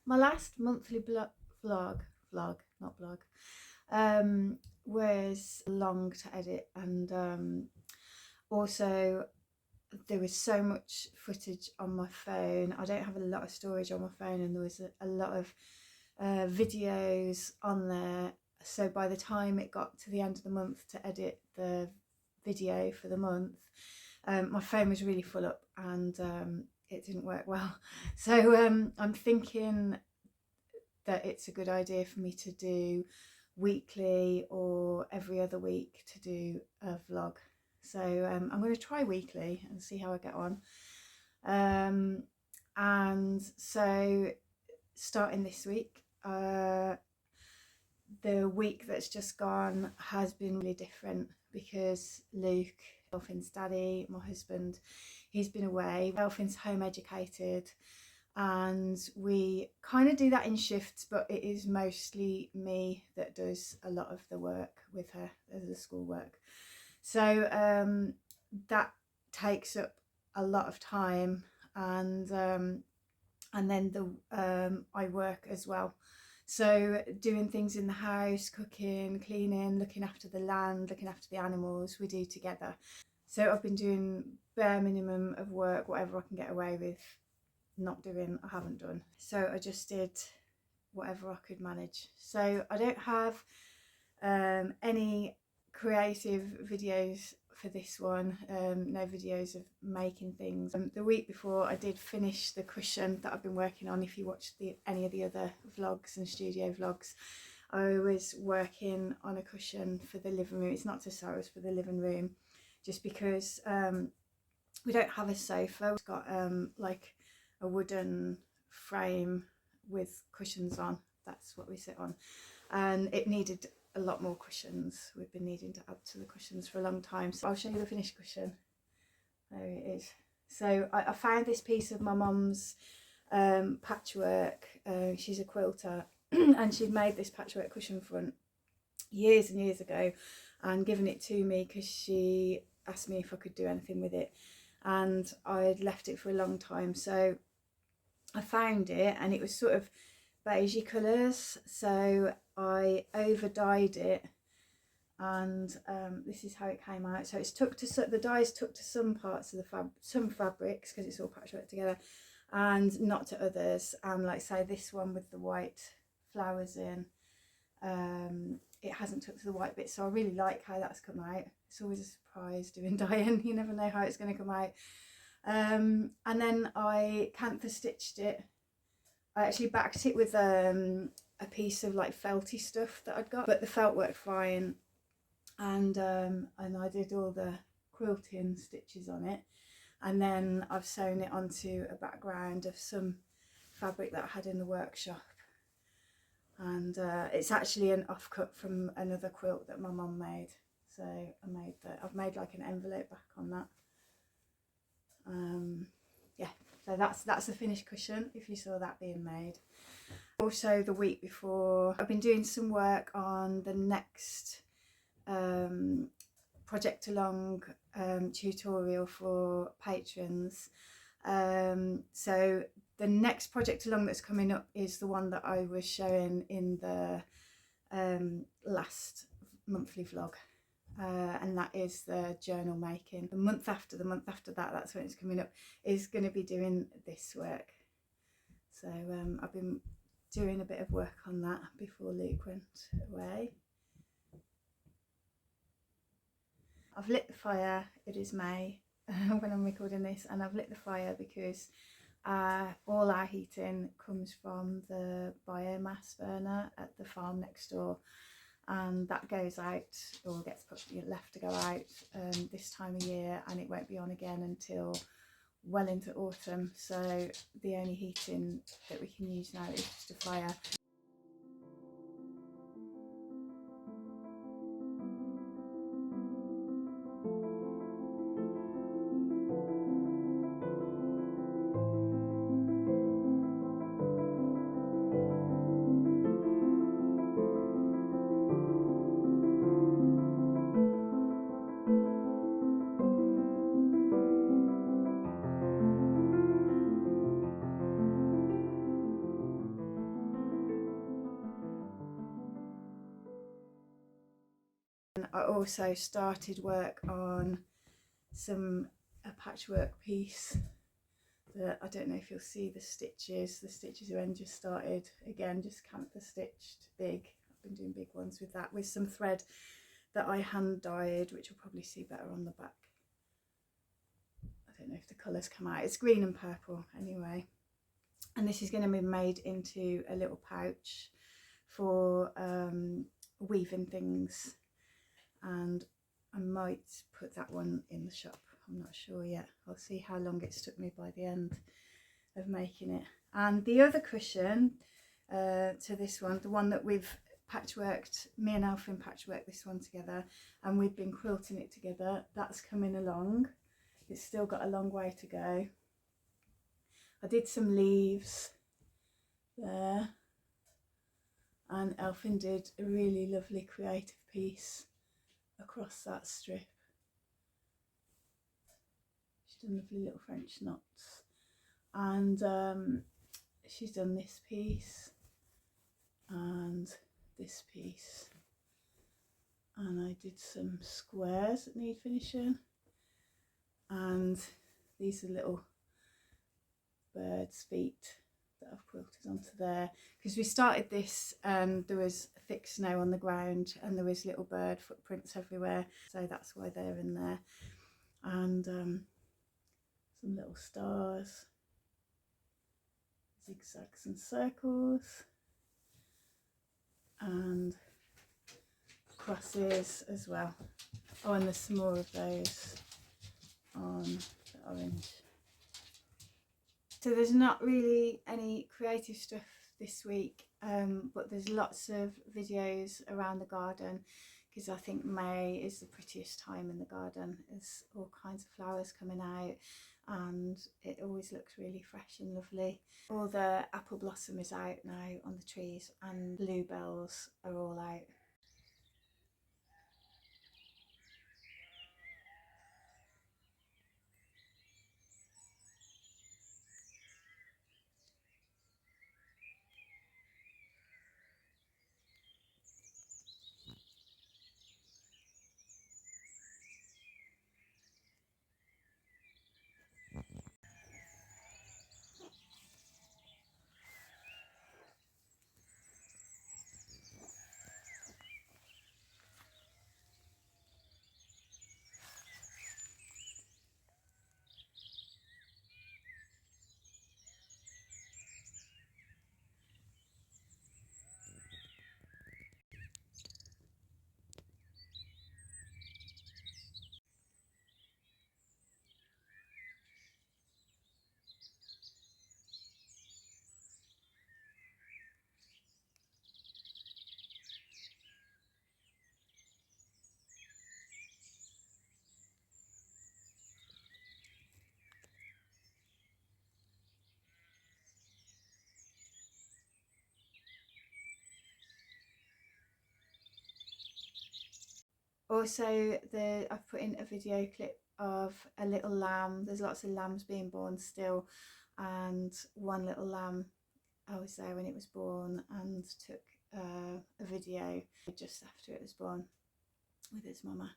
My last monthly vlog, not blog, was long to edit, and also there was so much footage on my phone. I don't have a lot of storage on my phone, and there was a lot of videos on there. So by the time it got to the end of the month to edit the video for the month, my phone was really full up, and it didn't work well. So I'm thinking that it's a good idea for me to do weekly or every other week to do a vlog. So I'm going to try weekly and see how I get on. And so starting this week, the week that's just gone has been really different because Luke, Elfin's daddy, my husband, he's been away. Elfin's home educated, and we kind of do that in shifts, but it is mostly me that does a lot of the work with her, the school work. So that takes up a lot of time, and then I work as well. So doing things in the house, cooking, cleaning, looking after the land, looking after the animals, we do together. So I've been doing bare minimum of work, whatever I can get away with not doing, I haven't done. So I just did whatever I could manage. So I don't have any creative videos for this one, no videos of making things. The week before I did finish the cushion that I've been working on. If you watch any of the other vlogs and studio vlogs, I was working on a cushion for the living room. It's not to sew, it's for the living room, just because we don't have a sofa. It's got like a wooden frame with cushions on. That's what we sit on, and it needed a lot more cushions. We've been needing to add to the cushions for a long time. So I'll show you the finished cushion. There it is. So I found this piece of my mum's patchwork. She's a quilter and she'd made this patchwork cushion front years and years ago and given it to me because she asked me if I could do anything with it, and I'd left it for a long time. So I found it and it was sort of beigey colours, so I over dyed it, and this is how it came out. So it's the dye's took to some parts of the some fabrics because it's all patchwork together, and not to others. And like say this one with the white flowers in, it hasn't took to the white bit. So I really like how that's come out. It's always a surprise doing dyeing. You never know how it's going to come out. And then I canthor stitched it. I actually backed it with a piece of like felty stuff that I'd got, but the felt worked fine, and I did all the quilting stitches on it, and then I've sewn it onto a background of some fabric that I had in the workshop, and it's actually an offcut from another quilt that my mum made. So I've made like an envelope back on that. Yeah, so that's a finished cushion if you saw that being made. Also the week before I've been doing some work on the next project along tutorial for patrons. So the next project along that's coming up is the one that I was showing in the last monthly vlog. And that is the journal making. The month after that, that's when it's coming up, is going to be doing this work. So I've been doing a bit of work on that before Luke went away. I've lit the fire. It is May when I'm recording this, and I've lit the fire because all our heating comes from the biomass burner at the farm next door, and that goes out, or gets left to go out this time of year, and it won't be on again until well into autumn. So the only heating that we can use now is just a fire. then I also started work on a patchwork piece that I don't know if you'll see the stitches. The stitches are then just started again, just camphor stitched big. I've been doing big ones with that, with some thread that I hand dyed, which you'll probably see better on the back. I don't know if the colours come out. It's green and purple anyway. And this is going to be made into a little pouch for weaving things, and I might put that one in the shop. I'm not sure yet. I'll see how long it's took me by the end of making it. And the other cushion to this one, the one that we've patchworked, me and Elfin patchworked this one together, and we've been quilting it together, that's coming along. It's still got a long way to go. I did some leaves there, and Elfin did a really lovely creative piece across that strip. She's done lovely little French knots, and she's done this piece and this piece, and I did some squares that need finishing, and these are little birds' feet that I've quilted onto there, because we started this, there was thick snow on the ground and there was little bird footprints everywhere, so that's why they're in there. And some little stars, zigzags and circles, and crosses as well. Oh, and there's some more of those on the orange. So there's not really any creative stuff this week, but there's lots of videos around the garden, because I think May is the prettiest time in the garden. There's all kinds of flowers coming out and it always looks really fresh and lovely. All the apple blossom is out now on the trees, and bluebells are all out. Also, I've put in a video clip of a little lamb. There's lots of lambs being born still, and one little lamb, I was there when it was born and took a video just after it was born with its mama.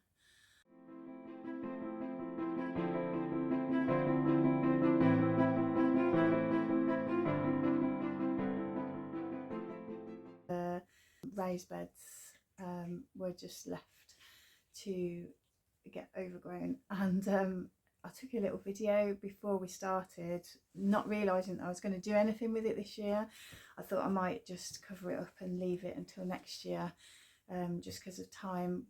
The raised beds were just left to get overgrown, and I took a little video before we started, not realising I was going to do anything with it this year. I thought I might just cover it up and leave it until next year, just because of time.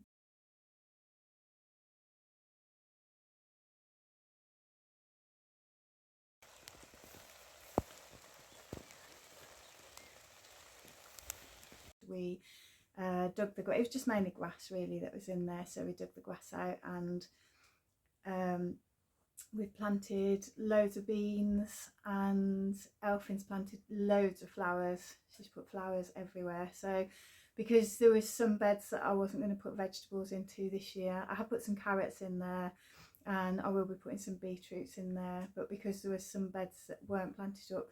We dug the grass. It was just mainly grass really that was in there, so we dug the grass out, and we've planted loads of beans, and Elfin's planted loads of flowers. She's put flowers everywhere. So because there was some beds that I wasn't going to put vegetables into this year, I have put some carrots in there, and I will be putting some beetroots in there, but because there was some beds that weren't planted up,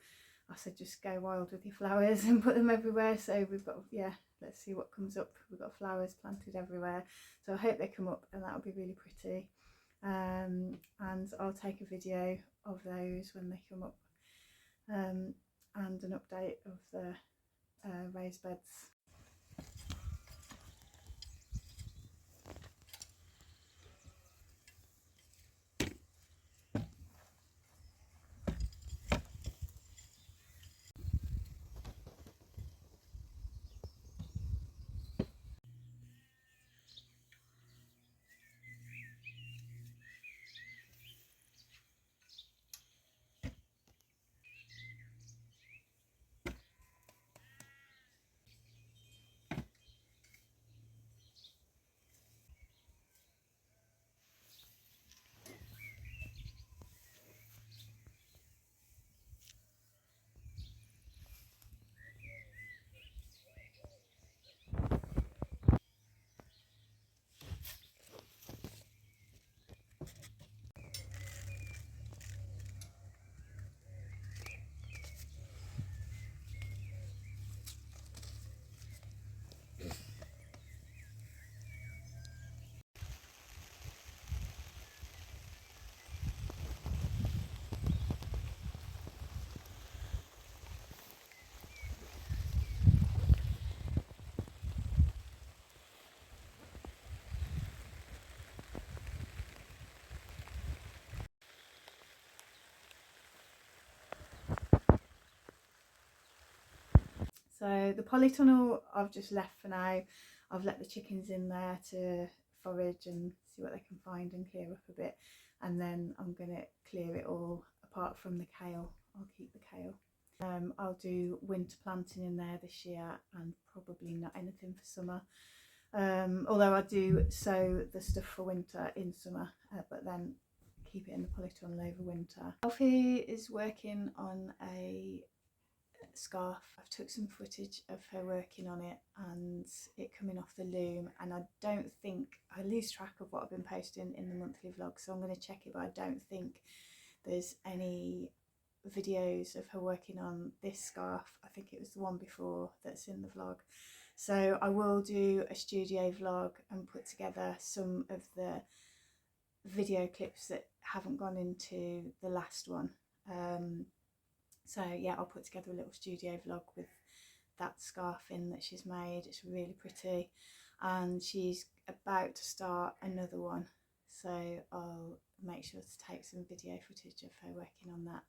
I said just go wild with your flowers and put them everywhere. So we've got, yeah, let's see what comes up. We've got flowers planted everywhere, so I hope they come up, and that'll be really pretty. And I'll take a video of those when they come up, and an update of the raised beds. So the polytunnel I've just left for now. I've let the chickens in there to forage and see what they can find and clear up a bit, and then I'm going to clear it all apart from the kale. I'll keep the kale. I'll do winter planting in there this year, and probably not anything for summer, although I do sow the stuff for winter in summer, but then keep it in the polytunnel over winter. Alfie is working on a scarf. I've took some footage of her working on it and it coming off the loom, and I don't think, I lose track of what I've been posting in the monthly vlog, so I'm going to check it, but I don't think there's any videos of her working on this scarf. I think it was the one before that's in the vlog, so I will do a studio vlog and put together some of the video clips that haven't gone into the last one. So yeah, I'll put together a little studio vlog with that scarf in that she's made. It's really pretty, and she's about to start another one, so I'll make sure to take some video footage of her working on that.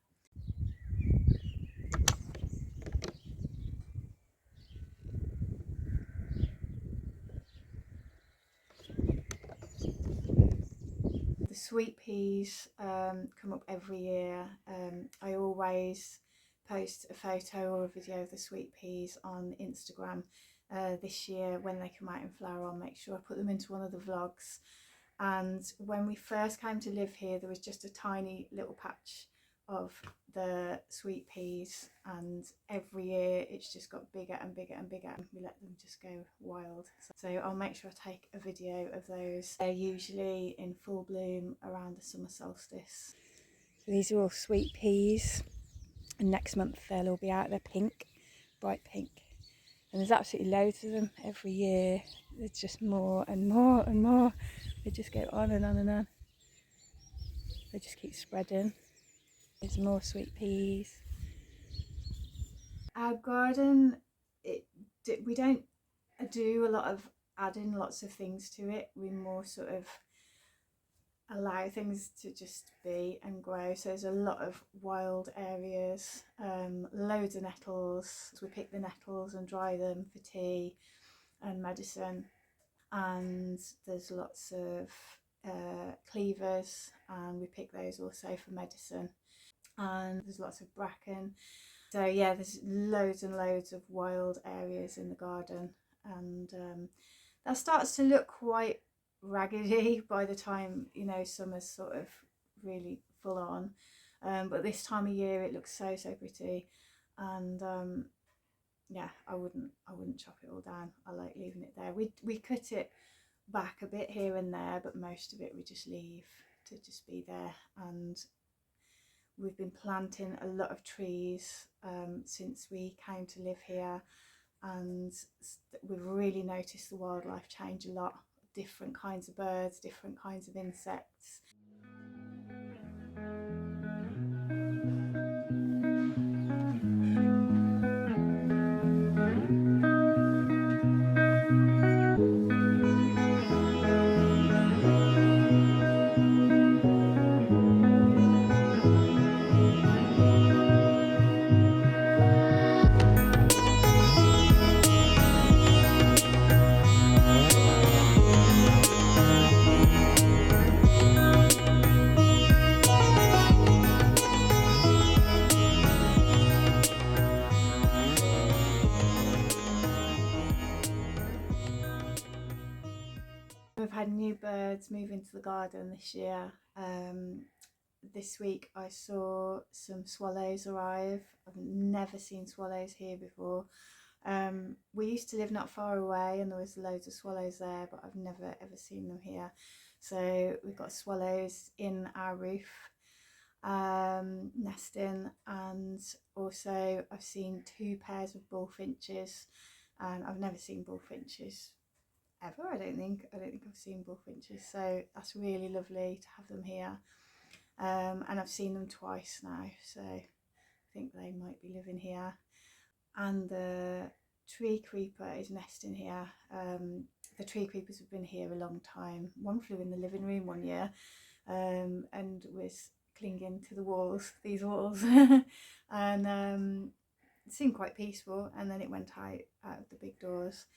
The sweet peas come up every year. I always post a photo or a video of the sweet peas on Instagram. This year when they come out in flower, I'll make sure I put them into one of the vlogs. And when we first came to live here, there was just a tiny little patch of the sweet peas, and every year it's just got bigger and bigger and bigger, and we let them just go wild. So I'll make sure I take a video of those. They're usually in full bloom around the summer solstice. So these are all sweet peas, and next month they'll all be out. They're pink, bright pink, and there's absolutely loads of them every year. There's just more and more and more. They just go on and on and on. They just keep spreading. There's more sweet peas. Our garden, we don't do a lot of adding lots of things to it. We more sort of allow things to just be and grow. So there's a lot of wild areas, loads of nettles. So we pick the nettles and dry them for tea and medicine. And there's lots of cleavers, and we pick those also for medicine. And there's lots of bracken. So yeah, there's loads and loads of wild areas in the garden, and that starts to look quite raggedy by the time, you know, summer's sort of really full on, but this time of year it looks so pretty. And yeah, I wouldn't chop it all down. I like leaving it there. We cut it back a bit here and there, but most of it we just leave to just be there. And we've been planting a lot of trees since we came to live here, and we've really noticed the wildlife change a lot. Different kinds of birds, different kinds of insects. We've had new birds move into the garden this year. This week I saw some swallows arrive. I've never seen swallows here before. We used to live not far away and there was loads of swallows there, but I've never ever seen them here. So we've got swallows in our roof nesting, and also I've seen 2 pairs of bullfinches, and I've never seen bullfinches ever. I don't think I've seen bullfinches, so that's really lovely to have them here. And I've seen them twice now, so I think they might be living here. And the tree creeper is nesting here. The tree creepers have been here a long time. One flew in the living room one year and was clinging to the walls, these walls, and it seemed quite peaceful, and then it went out of the big doors.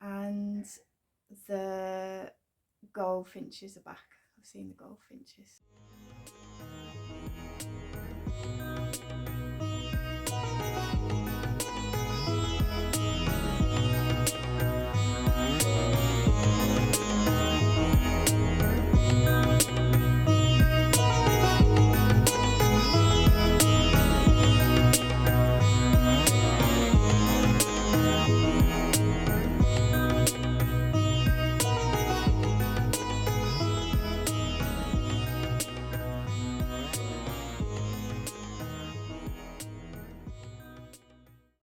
And the goldfinches are back. I've seen the goldfinches.